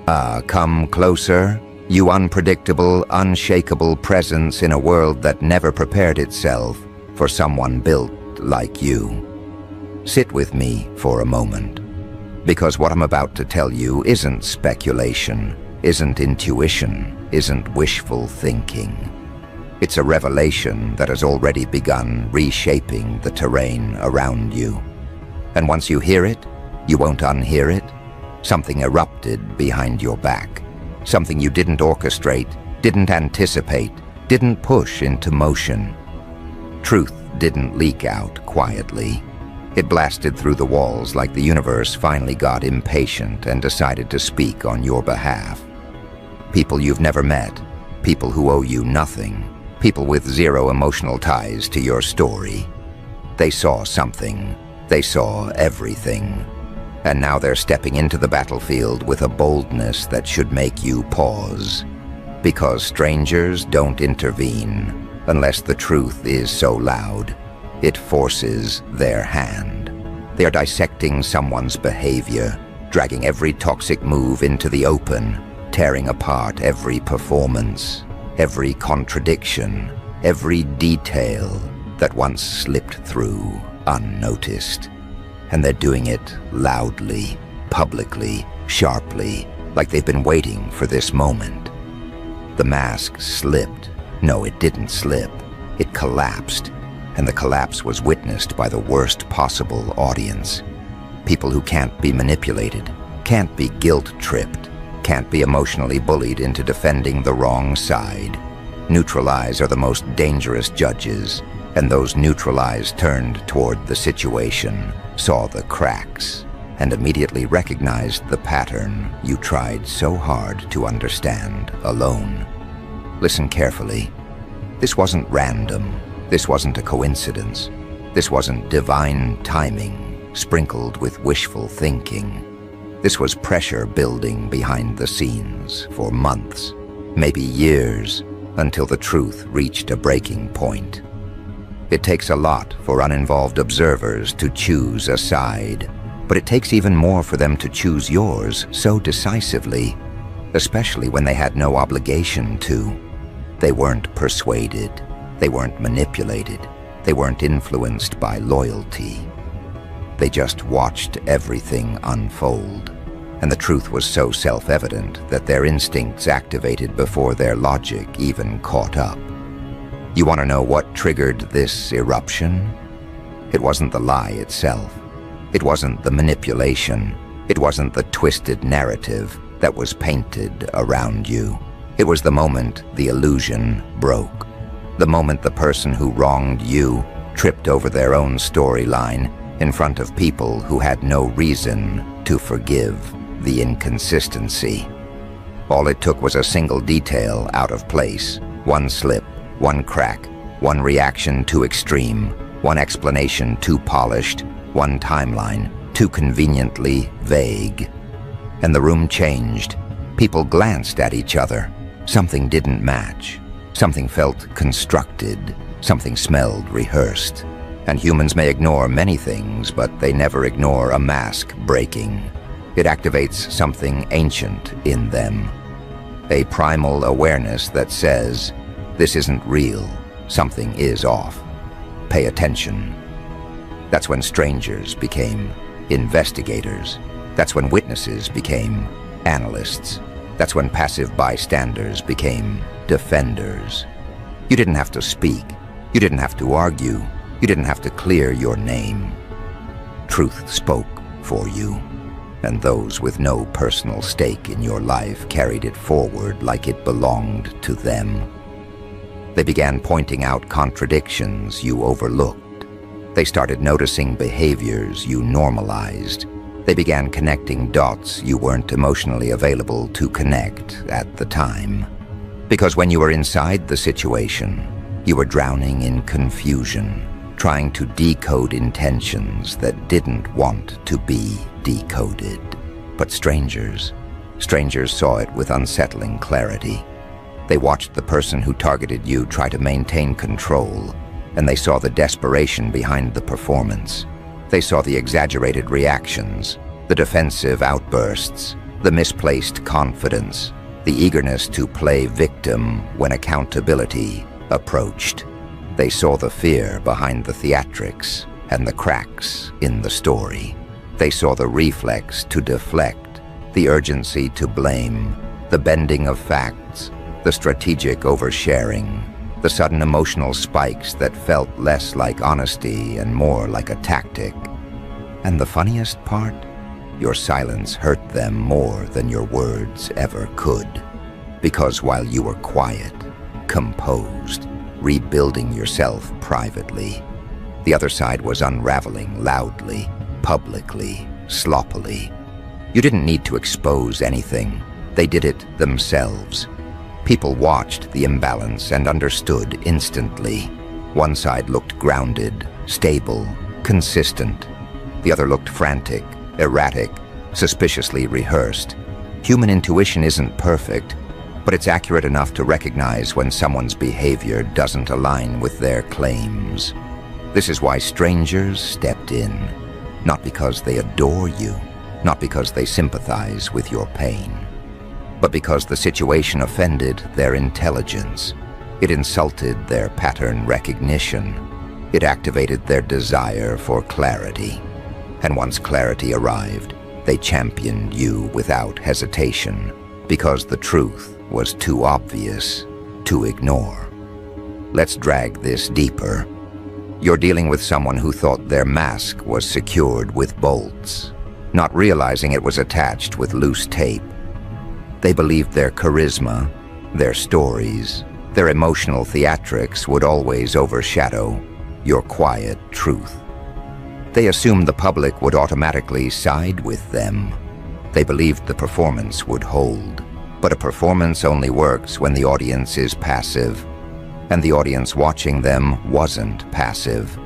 Come closer, you unpredictable, unshakable presence in a world that never prepared itself for someone built like you. Sit with me for a moment, because what I'm about to tell you isn't speculation, isn't intuition, isn't wishful thinking. It's a revelation that has already begun reshaping the terrain around you. And once you hear it, you won't unhear it. Something erupted behind your back. Something you didn't orchestrate, didn't anticipate, didn't push into motion. Truth didn't leak out quietly. It blasted through the walls like the universe finally got impatient and decided to speak on your behalf. People you've never met, people who owe you nothing, people with zero emotional ties to your story. They saw something. They saw everything. And now they're stepping into the battlefield with a boldness that should make you pause. Because strangers don't intervene unless the truth is so loud. It forces their hand. They are dissecting someone's behavior, dragging every toxic move into the open, tearing apart every performance, every contradiction, every detail that once slipped through unnoticed. And they're doing it loudly, publicly, sharply, like they've been waiting for this moment. The mask slipped. No, it didn't slip. It collapsed, and the collapse was witnessed by the worst possible audience. People who can't be manipulated, can't be guilt-tripped, can't be emotionally bullied into defending the wrong side. Neutralized are the most dangerous judges, and those neutralized turned toward the situation, saw the cracks, and immediately recognized the pattern you tried so hard to understand alone. Listen carefully. This wasn't random. This wasn't a coincidence. This wasn't divine timing, sprinkled with wishful thinking. This was pressure building behind the scenes for months, maybe years, until the truth reached a breaking point. It takes a lot for uninvolved observers to choose a side, but it takes even more for them to choose yours so decisively, especially when they had no obligation to. They weren't persuaded. They weren't manipulated. They weren't influenced by loyalty. They just watched everything unfold, and the truth was so self-evident that their instincts activated before their logic even caught up. You want to know what triggered this eruption? It wasn't the lie itself. It wasn't the manipulation. It wasn't the twisted narrative that was painted around you. It was the moment the illusion broke. The moment the person who wronged you tripped over their own storyline in front of people who had no reason to forgive the inconsistency. All it took was a single detail out of place, one slip, one crack, one reaction too extreme, one explanation too polished, one timeline too conveniently vague. And the room changed. People glanced at each other. Something didn't match. Something felt constructed. Something smelled rehearsed. And humans may ignore many things, but they never ignore a mask breaking. It activates something ancient in them. A primal awareness that says, this isn't real. Something is off. Pay attention. That's when strangers became investigators. That's when witnesses became analysts. That's when passive bystanders became defenders. You didn't have to speak. You didn't have to argue. You didn't have to clear your name. Truth spoke for you, and those with no personal stake in your life carried it forward like it belonged to them. They began pointing out contradictions you overlooked. They started noticing behaviors you normalized. They began connecting dots you weren't emotionally available to connect at the time. Because when you were inside the situation, you were drowning in confusion, trying to decode intentions that didn't want to be decoded. But strangers saw it with unsettling clarity. They watched the person who targeted you try to maintain control, and they saw the desperation behind the performance. They saw the exaggerated reactions, the defensive outbursts, the misplaced confidence, the eagerness to play victim when accountability approached. They saw the fear behind the theatrics and the cracks in the story. They saw the reflex to deflect, the urgency to blame, the bending of facts, the strategic oversharing, the sudden emotional spikes that felt less like honesty and more like a tactic. And the funniest part? Your silence hurt them more than your words ever could. Because while you were quiet, composed, rebuilding yourself privately, the other side was unraveling loudly, publicly, sloppily. You didn't need to expose anything. They did it themselves. People watched the imbalance and understood instantly. One side looked grounded, stable, consistent. The other looked frantic, erratic, suspiciously rehearsed. Human intuition isn't perfect, but it's accurate enough to recognize when someone's behavior doesn't align with their claims. This is why strangers stepped in, not because they adore you, not because they sympathize with your pain, but because the situation offended their intelligence. It insulted their pattern recognition. It activated their desire for clarity. And once clarity arrived, they championed you without hesitation, because the truth was too obvious to ignore. Let's drag this deeper. You're dealing with someone who thought their mask was secured with bolts, not realizing it was attached with loose tape. They believed their charisma, their stories, their emotional theatrics would always overshadow your quiet truth. They assumed the public would automatically side with them. They believed the performance would hold. But a performance only works when the audience is passive, and the audience watching them wasn't passive.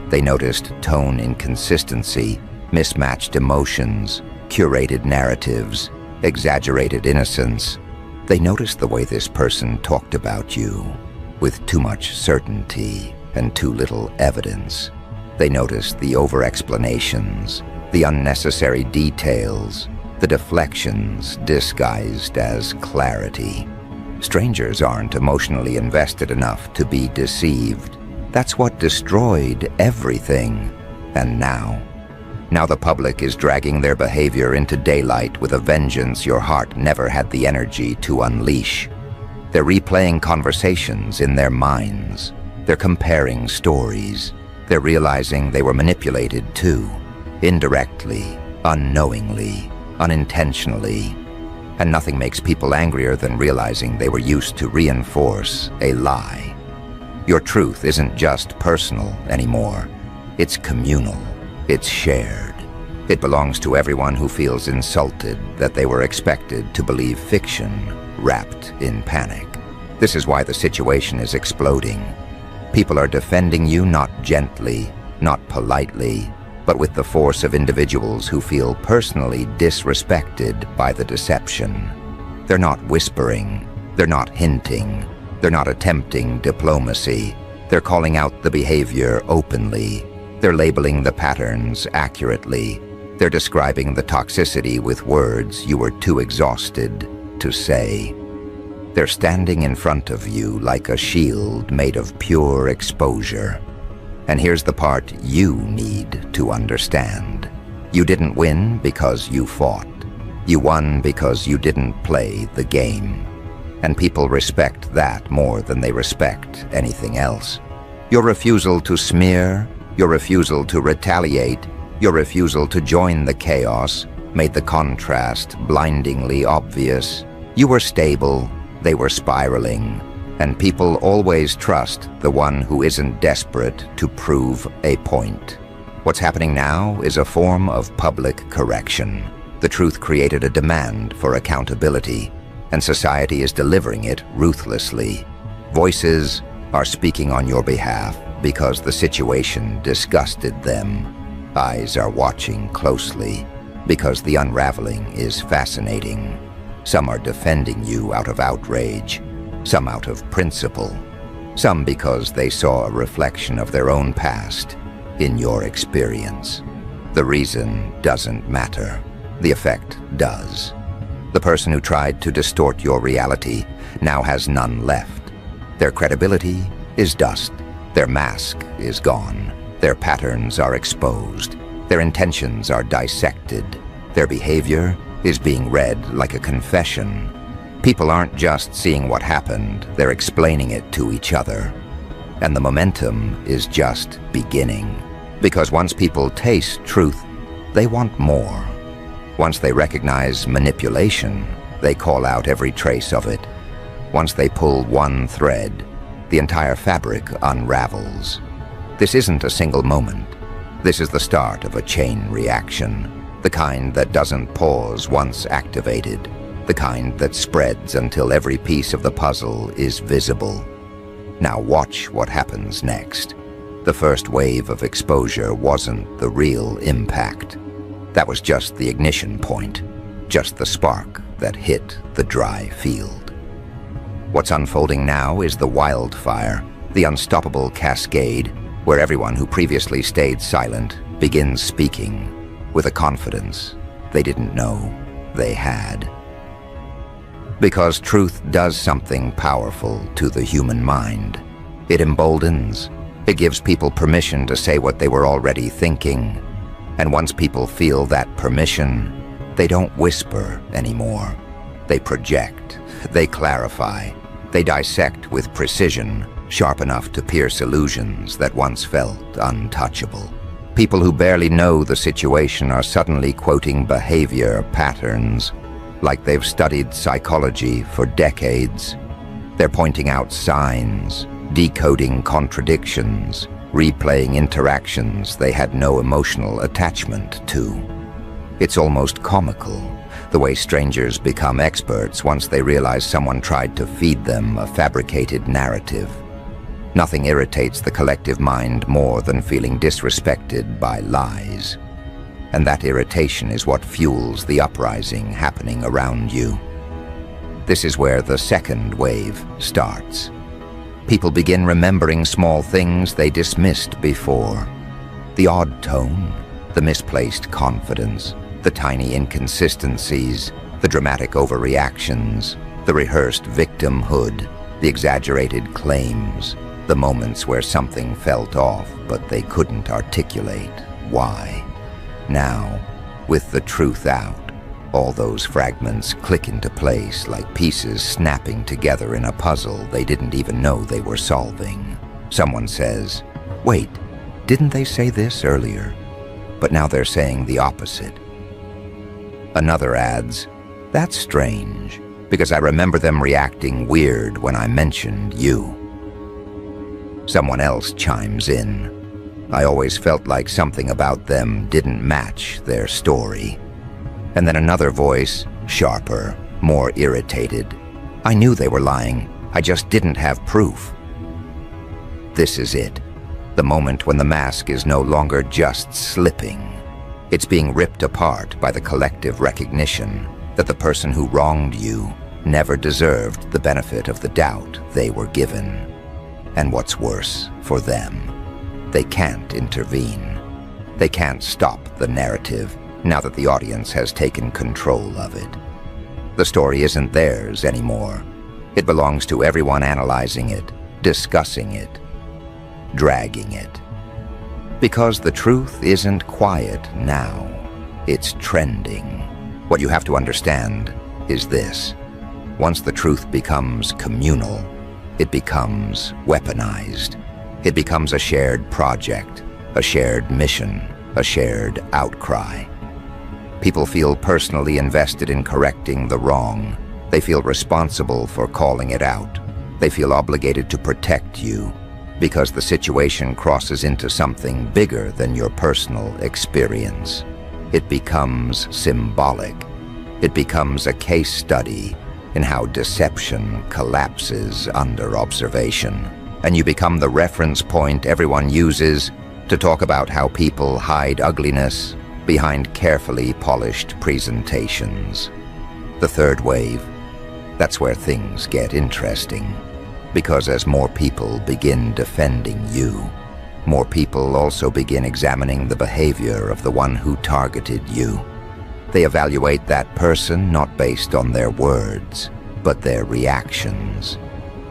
They noticed tone inconsistency, mismatched emotions, curated narratives, exaggerated innocence. They noticed the way this person talked about you, with too much certainty and too little evidence. They noticed the over-explanations, the unnecessary details, the deflections disguised as clarity. Strangers aren't emotionally invested enough to be deceived. That's what destroyed everything. And now the public is dragging their behavior into daylight with a vengeance your heart never had the energy to unleash. They're replaying conversations in their minds. They're comparing stories. They're realizing they were manipulated too, indirectly, unknowingly, unintentionally. And nothing makes people angrier than realizing they were used to reinforce a lie. Your truth isn't just personal anymore. It's communal. It's shared. It belongs to everyone who feels insulted that they were expected to believe fiction wrapped in panic. This is why the situation is exploding. People are defending you not gently, not politely, but with the force of individuals who feel personally disrespected by the deception. They're not whispering. They're not hinting. They're not attempting diplomacy. They're calling out the behavior openly. They're labeling the patterns accurately. They're describing the toxicity with words you were too exhausted to say. They're standing in front of you like a shield made of pure exposure. And here's the part you need to understand. You didn't win because you fought. You won because you didn't play the game. And people respect that more than they respect anything else. Your refusal to smear, your refusal to retaliate, your refusal to join the chaos made the contrast blindingly obvious. You were stable, they were spiraling, and people always trust the one who isn't desperate to prove a point. What's happening now is a form of public correction. The truth created a demand for accountability, and society is delivering it ruthlessly. Voices are speaking on your behalf because the situation disgusted them. Eyes are watching closely because the unraveling is fascinating. Some are defending you out of outrage, some out of principle, some because they saw a reflection of their own past in your experience. The reason doesn't matter. The effect does. The person who tried to distort your reality now has none left. Their credibility is dust. Their mask is gone. Their patterns are exposed. Their intentions are dissected. Their behavior is being read like a confession. People aren't just seeing what happened, they're explaining it to each other. And the momentum is just beginning. Because once people taste truth, they want more. Once they recognize manipulation, they call out every trace of it. Once they pull one thread, the entire fabric unravels. This isn't a single moment. This is the start of a chain reaction, the kind that doesn't pause once activated, the kind that spreads until every piece of the puzzle is visible. Now watch what happens next. The first wave of exposure wasn't the real impact. That was just the ignition point, just the spark that hit the dry field. What's unfolding now is the wildfire, the unstoppable cascade, where everyone who previously stayed silent begins speaking with a confidence they didn't know they had. Because truth does something powerful to the human mind. It emboldens. It gives people permission to say what they were already thinking. And once people feel that permission, they don't whisper anymore. They project. They clarify. They dissect with precision, sharp enough to pierce illusions that once felt untouchable. People who barely know the situation are suddenly quoting behavior patterns like they've studied psychology for decades. They're pointing out signs, decoding contradictions, replaying interactions they had no emotional attachment to. It's almost comical, the way strangers become experts once they realize someone tried to feed them a fabricated narrative. Nothing irritates the collective mind more than feeling disrespected by lies. And that irritation is what fuels the uprising happening around you. This is where the second wave starts. People begin remembering small things they dismissed before. The odd tone, the misplaced confidence, the tiny inconsistencies, the dramatic overreactions, the rehearsed victimhood, the exaggerated claims, the moments where something felt off but they couldn't articulate why. Now, with the truth out, all those fragments click into place like pieces snapping together in a puzzle they didn't even know they were solving. Someone says, "Wait, didn't they say this earlier?" But now they're saying the opposite. Another adds, "That's strange, because I remember them reacting weird when I mentioned you." Someone else chimes in, "I always felt like something about them didn't match their story." And then another voice, sharper, more irritated, "I knew they were lying, I just didn't have proof." This is it, the moment when the mask is no longer just slipping. It's being ripped apart by the collective recognition that the person who wronged you never deserved the benefit of the doubt they were given. And what's worse for them, they can't intervene. They can't stop the narrative now that the audience has taken control of it. The story isn't theirs anymore. It belongs to everyone analyzing it, discussing it, dragging it. Because the truth isn't quiet now. It's trending. What you have to understand is this. Once the truth becomes communal, it becomes weaponized. It becomes a shared project, a shared mission, a shared outcry. People feel personally invested in correcting the wrong. They feel responsible for calling it out. They feel obligated to protect you because the situation crosses into something bigger than your personal experience. It becomes symbolic. It becomes a case study in how deception collapses under observation. And you become the reference point everyone uses to talk about how people hide ugliness behind carefully polished presentations. The third wave, that's where things get interesting. Because as more people begin defending you, more people also begin examining the behavior of the one who targeted you. They evaluate that person not based on their words, but their reactions.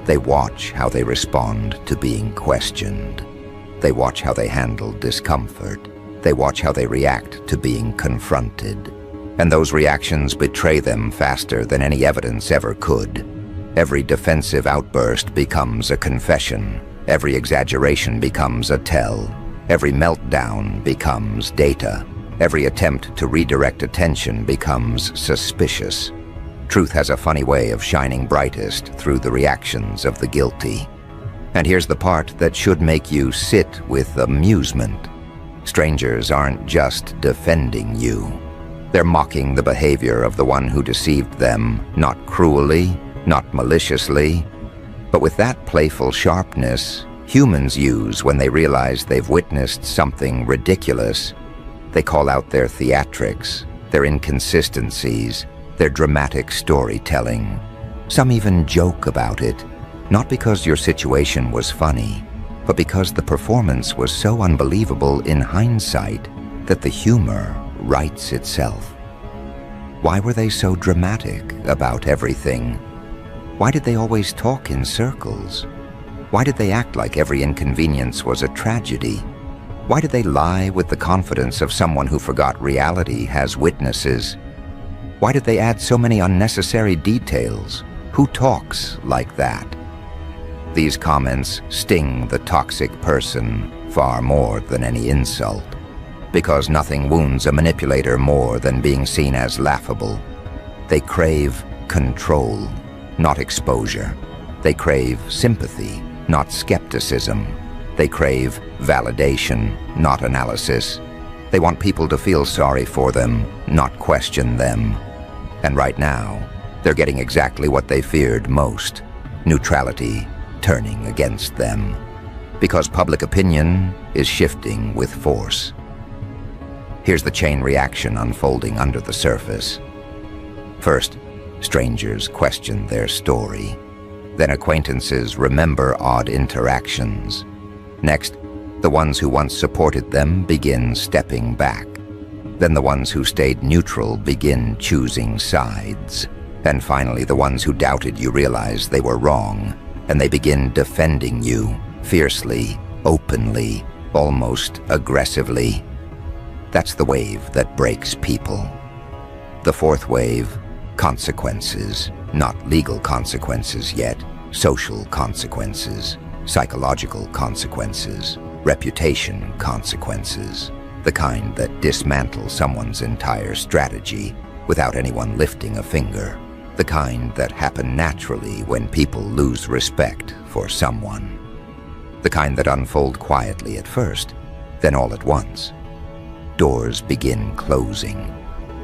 They watch how they respond to being questioned. They watch how they handle discomfort. They watch how they react to being confronted. And those reactions betray them faster than any evidence ever could. Every defensive outburst becomes a confession. Every exaggeration becomes a tell. Every meltdown becomes data. Every attempt to redirect attention becomes suspicious. Truth has a funny way of shining brightest through the reactions of the guilty. And here's the part that should make you sit with amusement. Strangers aren't just defending you. They're mocking the behavior of the one who deceived them, not cruelly, not maliciously, but with that playful sharpness humans use when they realize they've witnessed something ridiculous. They call out their theatrics, their inconsistencies, their dramatic storytelling. Some even joke about it, not because your situation was funny, but because the performance was so unbelievable in hindsight that the humor writes itself. Why were they so dramatic about everything? Why did they always talk in circles? Why did they act like every inconvenience was a tragedy? Why did they lie with the confidence of someone who forgot reality has witnesses? Why did they add so many unnecessary details? Who talks like that? These comments sting the toxic person far more than any insult, because nothing wounds a manipulator more than being seen as laughable. They crave control, not exposure. They crave sympathy, not skepticism. They crave validation, not analysis. They want people to feel sorry for them, not question them. And right now, they're getting exactly what they feared most: neutrality turning against them. Because public opinion is shifting with force. Here's the chain reaction unfolding under the surface. First, strangers question their story. Then acquaintances remember odd interactions. Next, the ones who once supported them begin stepping back. Then the ones who stayed neutral begin choosing sides. And finally, the ones who doubted you realize they were wrong, and they begin defending you, fiercely, openly, almost aggressively. That's the wave that breaks people. The fourth wave, consequences. Not legal consequences yet, social consequences, psychological consequences, reputation consequences. The kind that dismantle someone's entire strategy without anyone lifting a finger. The kind that happen naturally when people lose respect for someone. The kind that unfold quietly at first, then all at once. Doors begin closing.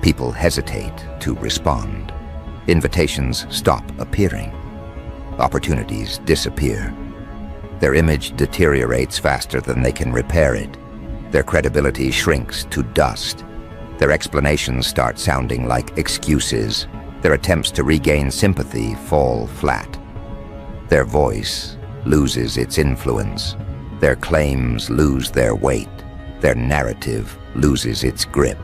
People hesitate to respond. Invitations stop appearing. Opportunities disappear. Their image deteriorates faster than they can repair it. Their credibility shrinks to dust. Their explanations start sounding like excuses. Their attempts to regain sympathy fall flat. Their voice loses its influence. Their claims lose their weight. Their narrative loses its grip.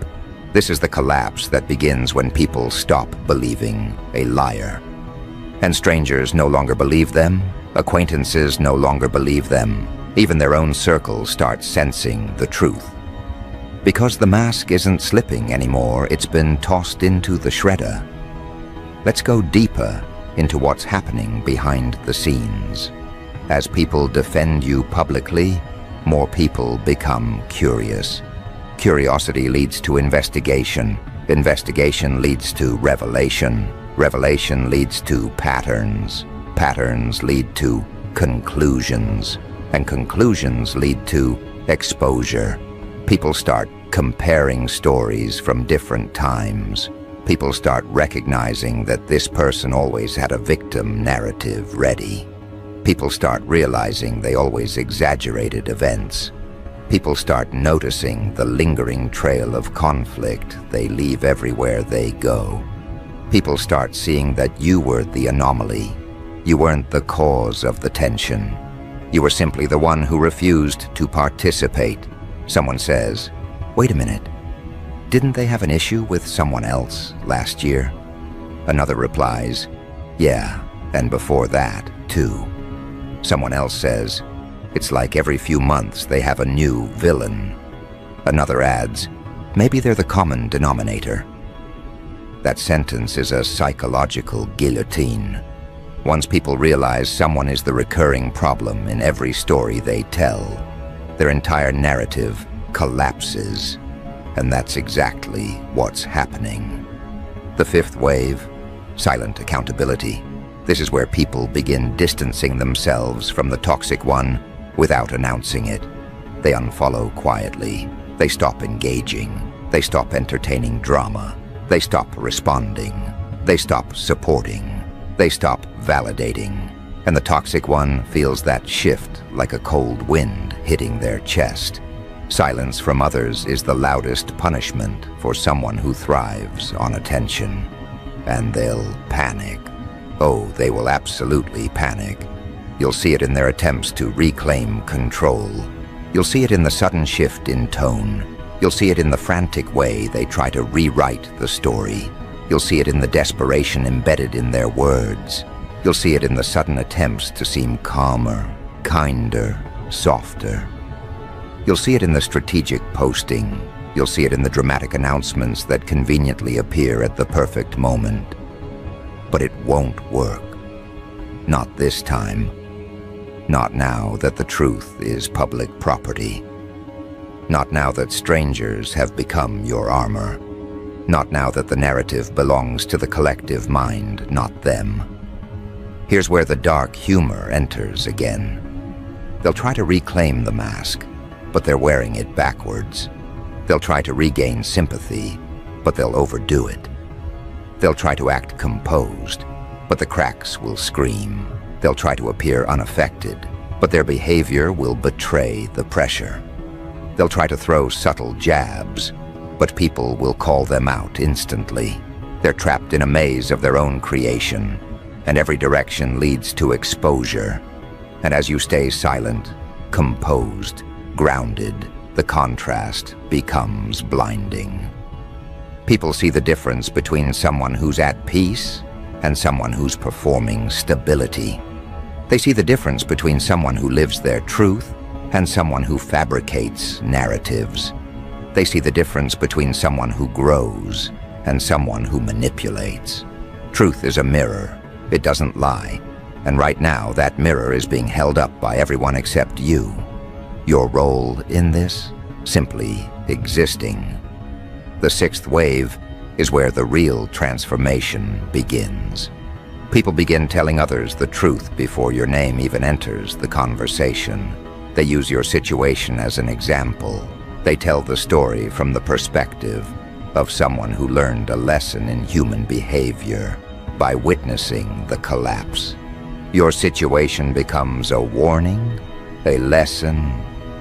This is the collapse that begins when people stop believing a liar. And strangers no longer believe them. Acquaintances no longer believe them. Even their own circles start sensing the truth. Because the mask isn't slipping anymore, it's been tossed into the shredder. Let's go deeper into what's happening behind the scenes. As people defend you publicly, more people become curious. Curiosity leads to investigation. Investigation leads to revelation. Revelation leads to patterns. Patterns lead to conclusions. And conclusions lead to exposure. People start comparing stories from different times. People start recognizing that this person always had a victim narrative ready. People start realizing they always exaggerated events. People start noticing the lingering trail of conflict they leave everywhere they go. People start seeing that you were the anomaly. You weren't the cause of the tension. You were simply the one who refused to participate. Someone says, "Wait a minute. didn't they have an issue with someone else last year? Another replies, yeah, and before that, too. Someone else says, it's like every few months they have a new villain. Another adds, maybe they're the common denominator. That sentence is a psychological guillotine. Once people realize someone is the recurring problem in every story they tell, their entire narrative collapses. And that's exactly what's happening. The fifth wave, silent accountability. This is where people begin distancing themselves from the toxic one without announcing it. They unfollow quietly. They stop engaging. They stop entertaining drama. They stop responding. They stop supporting. They stop validating. And the toxic one feels that shift like a cold wind hitting their chest. Silence from others is the loudest punishment for someone who thrives on attention. And they'll panic. Oh, they will absolutely panic. You'll see it in their attempts to reclaim control. You'll see it in the sudden shift in tone. You'll see it in the frantic way they try to rewrite the story. You'll see it in the desperation embedded in their words. You'll see it in the sudden attempts to seem calmer, kinder, softer. You'll see it in the strategic posting. You'll see it in the dramatic announcements that conveniently appear at the perfect moment. But it won't work. Not this time. Not now that the truth is public property. Not now that strangers have become your armor. Not now that the narrative belongs to the collective mind, not them. Here's where the dark humor enters again. They'll try to reclaim the mask, but they're wearing it backwards. They'll try to regain sympathy, but they'll overdo it. They'll try to act composed, but the cracks will scream. They'll try to appear unaffected, but their behavior will betray the pressure. They'll try to throw subtle jabs, but people will call them out instantly. They're trapped in a maze of their own creation, and every direction leads to exposure. And as you stay silent, composed, grounded, the contrast becomes blinding. People see the difference between someone who's at peace and someone who's performing stability. They see the difference between someone who lives their truth and someone who fabricates narratives. They see the difference between someone who grows and someone who manipulates. Truth is a mirror. It doesn't lie. And right now, that mirror is being held up by everyone except you. Your role in this? Simply existing. The sixth wave is where the real transformation begins. People begin telling others the truth before your name even enters the conversation. They use your situation as an example. They tell the story from the perspective of someone who learned a lesson in human behavior by witnessing the collapse. Your situation becomes a warning, a lesson,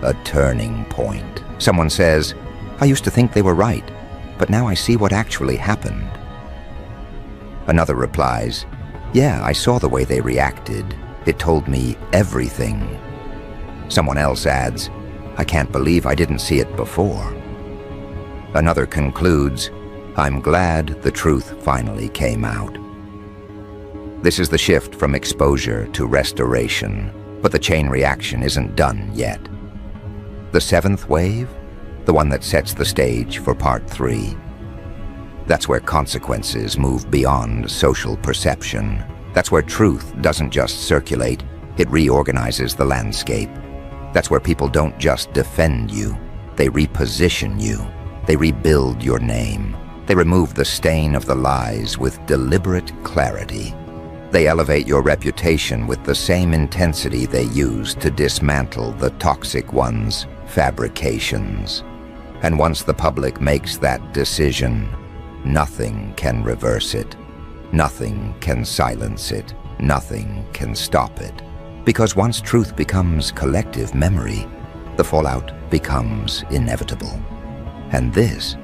a turning point. Someone says, I used to think they were right, but now I see what actually happened. Another replies, yeah, I saw the way they reacted. It told me everything. Someone else adds, I can't believe I didn't see it before. Another concludes, I'm glad the truth finally came out. This is the shift from exposure to restoration, but the chain reaction isn't done yet. The seventh wave, the one that sets the stage for part 3. That's where consequences move beyond social perception. That's where truth doesn't just circulate, it reorganizes the landscape. That's where people don't just defend you, they reposition you. They rebuild your name. They remove the stain of the lies with deliberate clarity. They elevate your reputation with the same intensity they use to dismantle the toxic one's fabrications. And once the public makes that decision, nothing can reverse it. Nothing can silence it. Nothing can stop it. Because once truth becomes collective memory, the fallout becomes inevitable. And this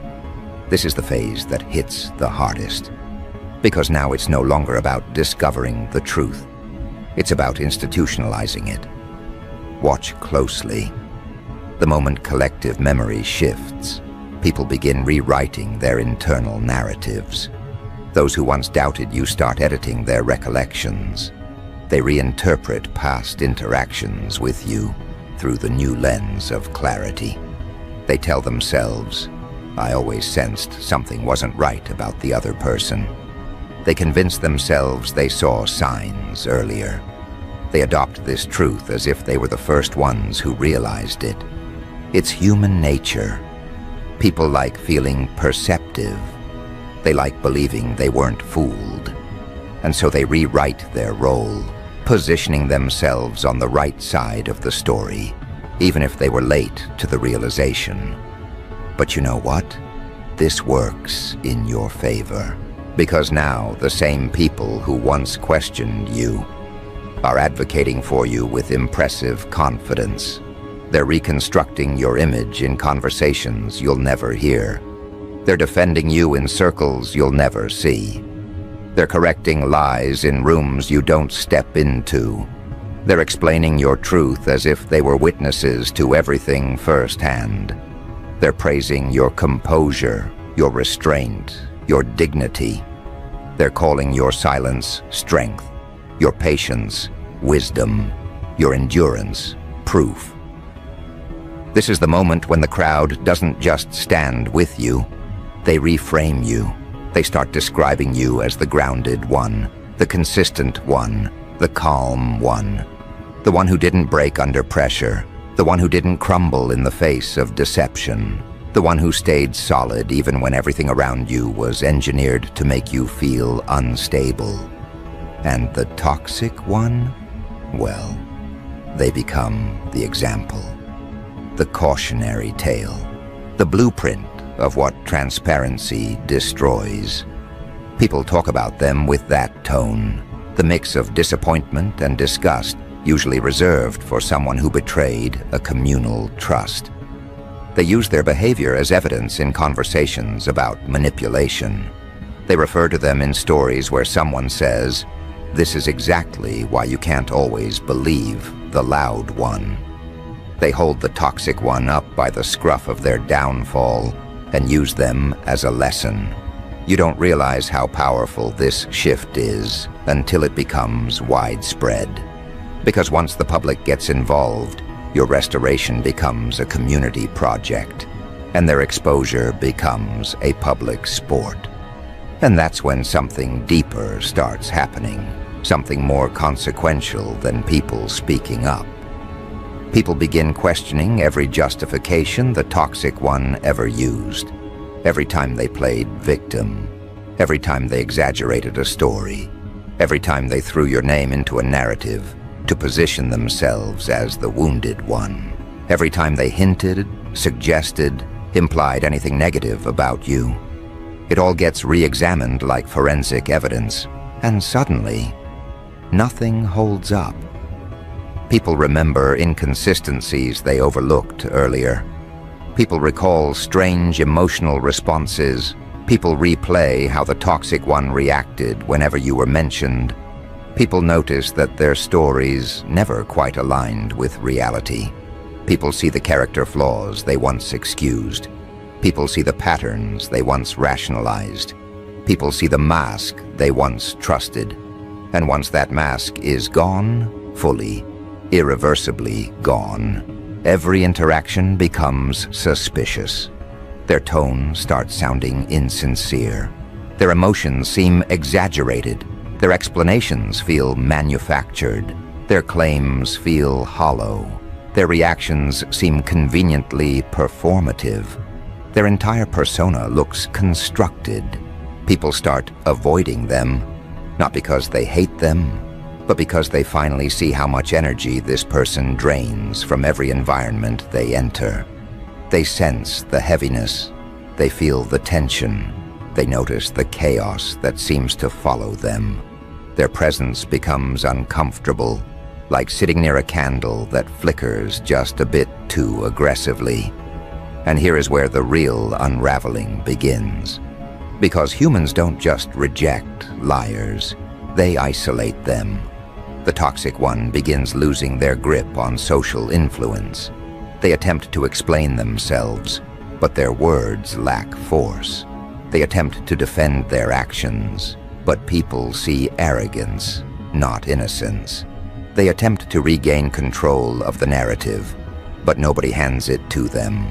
is the phase that hits the hardest. Because now it's no longer about discovering the truth. It's about institutionalizing it. Watch closely. The moment collective memory shifts, people begin rewriting their internal narratives. Those who once doubted you start editing their recollections. They reinterpret past interactions with you through the new lens of clarity. They tell themselves, "I always sensed something wasn't right about the other person." They convince themselves they saw signs earlier. They adopt this truth as if they were the first ones who realized it. It's human nature. People like feeling perceptive. They like believing they weren't fooled. And so they rewrite their role, positioning themselves on the right side of the story, even if they were late to the realization. But you know what? This works in your favor, because now the same people who once questioned you are advocating for you with impressive confidence. They're reconstructing your image in conversations you'll never hear. They're defending you in circles you'll never see. They're correcting lies in rooms you don't step into. They're explaining your truth as if they were witnesses to everything firsthand. They're praising your composure, your restraint, your dignity. They're calling your silence strength, your patience wisdom, your endurance proof. This is the moment when the crowd doesn't just stand with you, they reframe you. They start describing you as the grounded one, the consistent one, the calm one, the one who didn't break under pressure, the one who didn't crumble in the face of deception, the one who stayed solid even when everything around you was engineered to make you feel unstable. And the toxic one? Well, they become the example, the cautionary tale, the blueprint of what transparency destroys. People talk about them with that tone, the mix of disappointment and disgust, usually reserved for someone who betrayed a communal trust. They use their behavior as evidence in conversations about manipulation. They refer to them in stories where someone says, "This is exactly why you can't always believe the loud one." They hold the toxic one up by the scruff of their downfall and use them as a lesson. You don't realize how powerful this shift is until it becomes widespread. Because once the public gets involved, your restoration becomes a community project, and their exposure becomes a public sport. And that's when something deeper starts happening, something more consequential than people speaking up. People begin questioning every justification the toxic one ever used. Every time they played victim, every time they exaggerated a story, every time they threw your name into a narrative to position themselves as the wounded one, every time they hinted, suggested, implied anything negative about you. It all gets re-examined like forensic evidence, and suddenly, nothing holds up. People remember inconsistencies they overlooked earlier. People recall strange emotional responses. People replay how the toxic one reacted whenever you were mentioned. People notice that their stories never quite aligned with reality. People see the character flaws they once excused. People see the patterns they once rationalized. People see the mask they once trusted. And once that mask is gone, fully, irreversibly gone, every interaction becomes suspicious. Their tone starts sounding insincere. Their emotions seem exaggerated. Their explanations feel manufactured. Their claims feel hollow. Their reactions seem conveniently performative. Their entire persona looks constructed. People start avoiding them, not because they hate them, but because they finally see how much energy this person drains from every environment they enter. They sense the heaviness. They feel the tension. They notice the chaos that seems to follow them. Their presence becomes uncomfortable, like sitting near a candle that flickers just a bit too aggressively. And here is where the real unraveling begins. Because humans don't just reject liars, they isolate them. The toxic one begins losing their grip on social influence. They attempt to explain themselves. but their words lack force. They attempt to defend their actions, but people see arrogance, not innocence. They attempt to regain control of the narrative, but nobody hands it to them.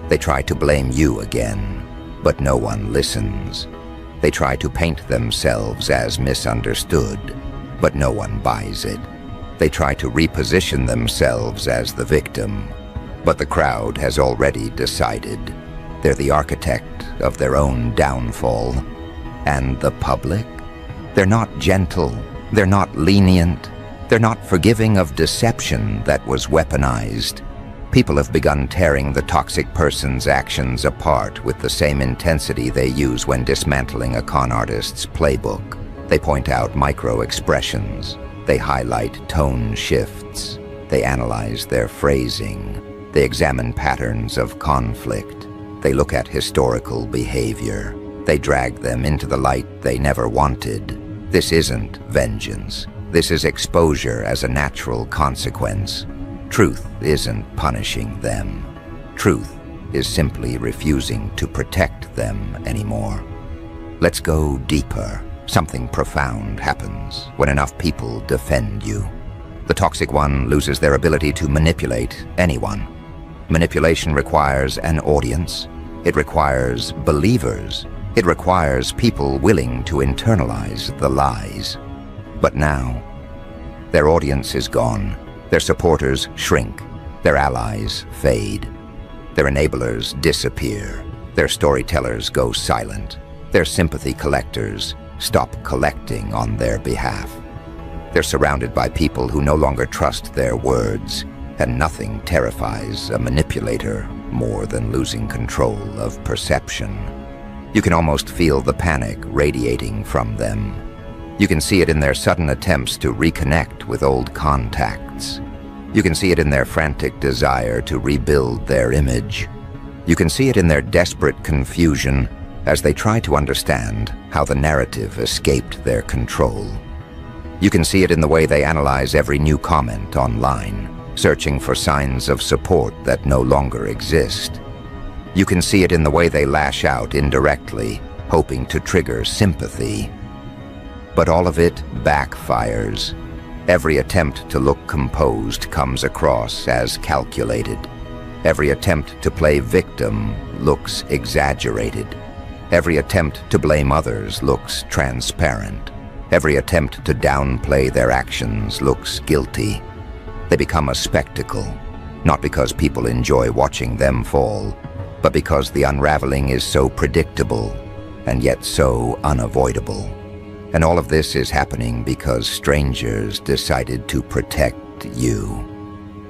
They try to blame you again, but no one listens. They try to paint themselves as misunderstood, but no one buys it. They try to reposition themselves as the victim, but the crowd has already decided. They're the architect of their own downfall. And the public? They're not gentle. They're not lenient. They're not forgiving of deception that was weaponized. People have begun tearing the toxic person's actions apart with the same intensity they use when dismantling a con artist's playbook. They point out micro-expressions. They highlight tone shifts. They analyze their phrasing. They examine patterns of conflict. They look at historical behavior. They drag them into the light they never wanted. This isn't vengeance. This is exposure as a natural consequence. Truth isn't punishing them. Truth is simply refusing to protect them anymore. Let's go deeper. Something profound happens when enough people defend you. The toxic one loses their ability to manipulate anyone. Manipulation requires an audience. It requires believers. It requires people willing to internalize the lies. But now, their audience is gone. Their supporters shrink. Their allies fade. Their enablers disappear. Their storytellers go silent. Their sympathy collectors stop collecting on their behalf. They're surrounded by people who no longer trust their words, and nothing terrifies a manipulator more than losing control of perception. You can almost feel the panic radiating from them. You can see it in their sudden attempts to reconnect with old contacts. You can see it in their frantic desire to rebuild their image. You can see it in their desperate confusion as they try to understand how the narrative escaped their control. You can see it in the way they analyze every new comment online, searching for signs of support that no longer exist. You can see it in the way they lash out indirectly, hoping to trigger sympathy. But all of it backfires. Every attempt to look composed comes across as calculated. Every attempt to play victim looks exaggerated. Every attempt to blame others looks transparent. Every attempt to downplay their actions looks guilty. They become a spectacle, not because people enjoy watching them fall, but because the unraveling is so predictable and yet so unavoidable. And all of this is happening because strangers decided to protect you.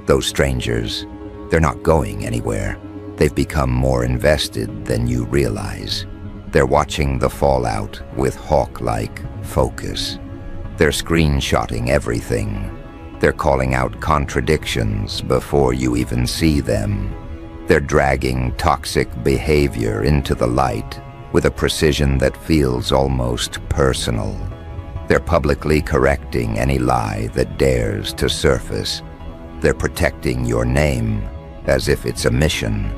Those strangers, they're not going anywhere. They've become more invested than you realize. They're watching the fallout with hawk-like focus. They're screenshotting everything. They're calling out contradictions before you even see them. They're dragging toxic behavior into the light with a precision that feels almost personal. They're publicly correcting any lie that dares to surface. They're protecting your name as if it's a mission.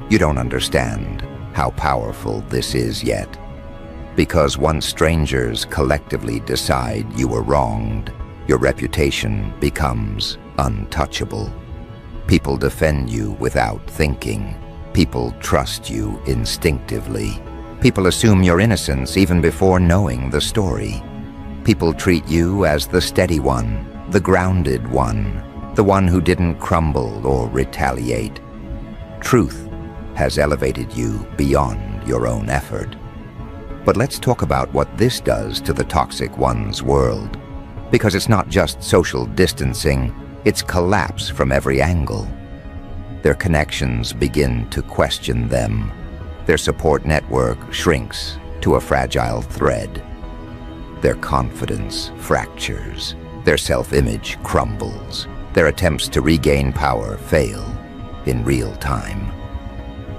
You don't understand how powerful this is yet. Because once strangers collectively decide you were wronged, your reputation becomes untouchable. People defend you without thinking. People trust you instinctively. People assume your innocence even before knowing the story. People treat you as the steady one, the grounded one, the one who didn't crumble or retaliate. Truth has elevated you beyond your own effort. But let's talk about what this does to the toxic one's world. Because it's not just social distancing, it's collapse from every angle. Their connections begin to question them. Their support network shrinks to a fragile thread. Their confidence fractures. Their self-image crumbles. Their attempts to regain power fail in real time.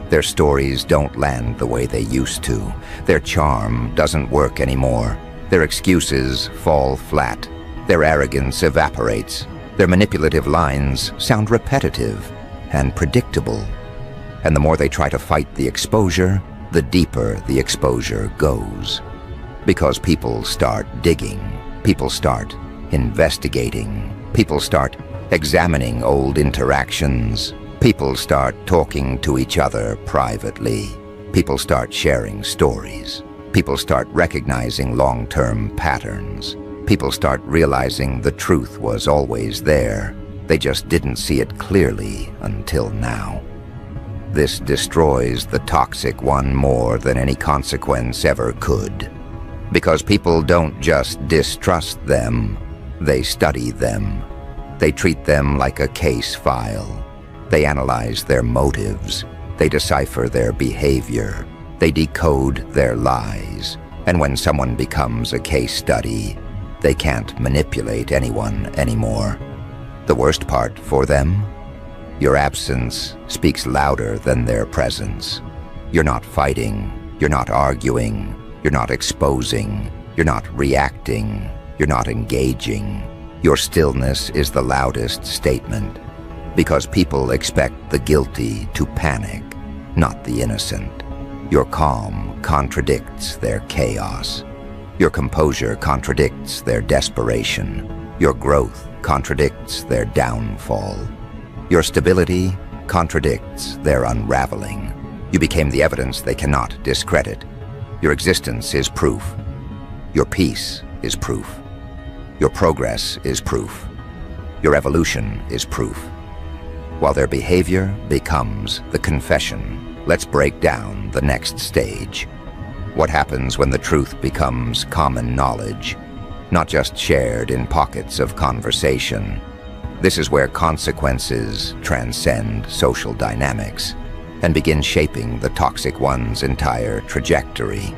Their stories don't land the way they used to. Their charm doesn't work anymore. Their excuses fall flat. Their arrogance evaporates. Their manipulative lines sound repetitive and predictable. And the more they try to fight the exposure, the deeper the exposure goes. Because people start digging, people start investigating, people start examining old interactions, people start talking to each other privately, people start sharing stories, people start recognizing long-term patterns, people start realizing the truth was always there. They just didn't see it clearly until now. This destroys the toxic one more than any consequence ever could. Because people don't just distrust them, they study them. They treat them like a case file. They analyze their motives. They decipher their behavior. They decode their lies. And when someone becomes a case study, they can't manipulate anyone anymore. The worst part for them? Your absence speaks louder than their presence. You're not fighting, you're not arguing, you're not exposing, you're not reacting, you're not engaging. Your stillness is the loudest statement, because people expect the guilty to panic, not the innocent. Your calm contradicts their chaos. Your composure contradicts their desperation. Your growth contradicts their downfall. Your stability contradicts their unraveling. You became the evidence they cannot discredit. Your existence is proof. Your peace is proof. Your progress is proof. Your evolution is proof. While their behavior becomes the confession, let's break down the next stage. What happens when the truth becomes common knowledge, not just shared in pockets of conversation? This is where consequences transcend social dynamics and begin shaping the toxic one's entire trajectory.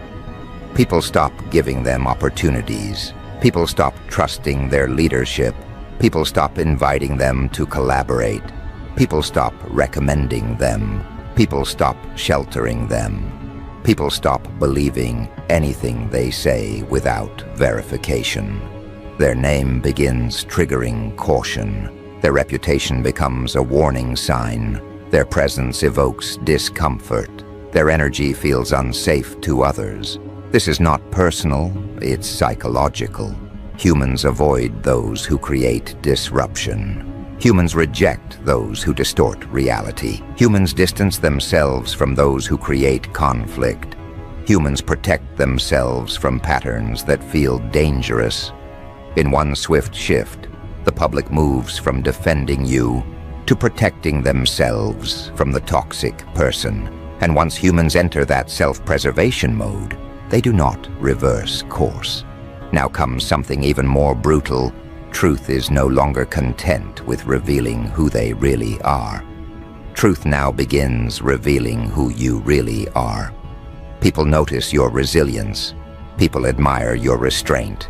People stop giving them opportunities. People stop trusting their leadership. People stop inviting them to collaborate. People stop recommending them. People stop sheltering them. People stop believing anything they say without verification. Their name begins triggering caution. Their reputation becomes a warning sign. Their presence evokes discomfort. Their energy feels unsafe to others. This is not personal, it's psychological. Humans avoid those who create disruption. Humans reject those who distort reality. Humans distance themselves from those who create conflict. Humans protect themselves from patterns that feel dangerous. In one swift shift, the public moves from defending you to protecting themselves from the toxic person. And once humans enter that self-preservation mode, they do not reverse course. Now comes something even more brutal. Truth is no longer content with revealing who they really are. Truth now begins revealing who you really are. People notice your resilience. People admire your restraint.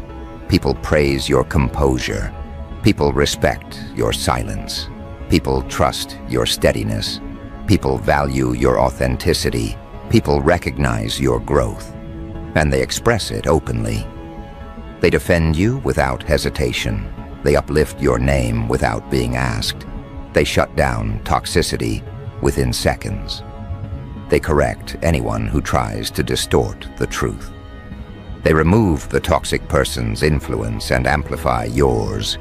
People praise your composure. People respect your silence. People trust your steadiness. People value your authenticity. People recognize your growth. And they express it openly. They defend you without hesitation. They uplift your name without being asked. They shut down toxicity within seconds. They correct anyone who tries to distort the truth. They remove the toxic person's influence and amplify yours.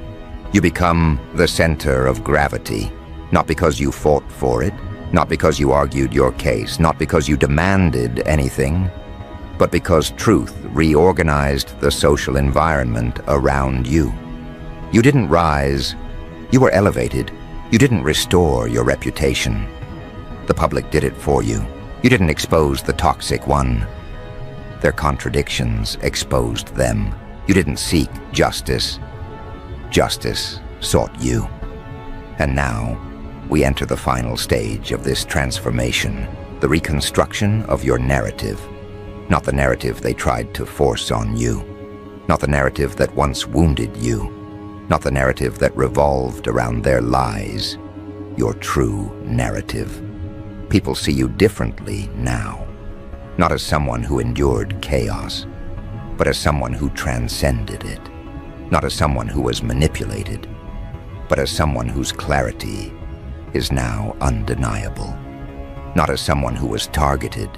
You become the center of gravity, not because you fought for it, not because you argued your case, not because you demanded anything, but because truth reorganized the social environment around you. You didn't rise, you were elevated. You didn't restore your reputation. The public did it for you. You didn't expose the toxic one. Their contradictions exposed them. You didn't seek justice. Justice sought you. And now, we enter the final stage of this transformation, the reconstruction of your narrative. Not the narrative they tried to force on you. Not the narrative that once wounded you. Not the narrative that revolved around their lies. Your true narrative. People see you differently now. Not as someone who endured chaos, but as someone who transcended it. Not as someone who was manipulated, but as someone whose clarity is now undeniable. not as someone who was targeted,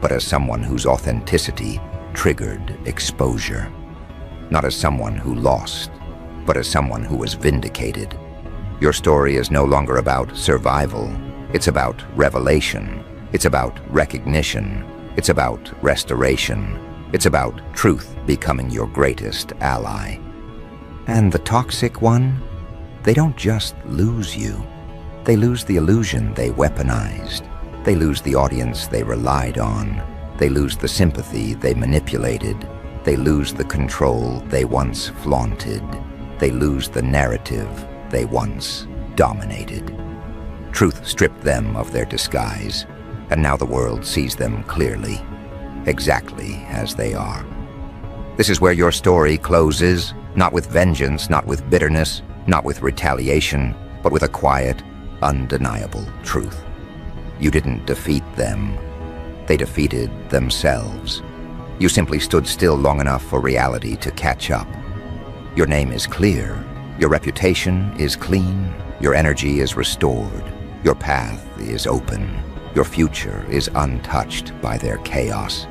but as someone whose authenticity triggered exposure. Not as someone who lost, but as someone who was vindicated. Your story is no longer about survival. It's about revelation. It's about recognition. It's about restoration. It's about truth becoming your greatest ally. And the toxic one? They don't just lose you. They lose the illusion they weaponized. They lose the audience they relied on. They lose the sympathy they manipulated. They lose the control they once flaunted. They lose the narrative they once dominated. Truth stripped them of their disguise, and now the world sees them clearly, exactly as they are. This is where your story closes, not with vengeance, not with bitterness, not with retaliation, but with a quiet, undeniable truth. You didn't defeat them. They defeated themselves. You simply stood still long enough for reality to catch up. Your name is clear. Your reputation is clean. Your energy is restored. Your path is open. Your future is untouched by their chaos.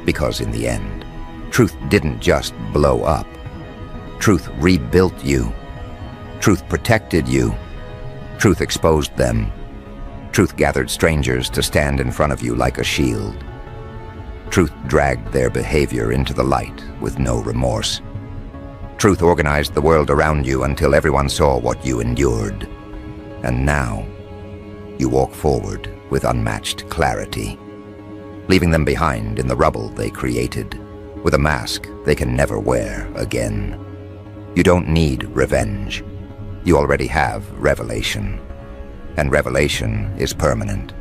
Because in the end, truth didn't just blow up. Truth rebuilt you. Truth protected you. Truth exposed them. Truth gathered strangers to stand in front of you like a shield. Truth dragged their behavior into the light with no remorse. Truth organized the world around you until everyone saw what you endured. And now, you walk forward with unmatched clarity, leaving them behind in the rubble they created, with a mask they can never wear again. You don't need revenge. You already have revelation. And revelation is permanent.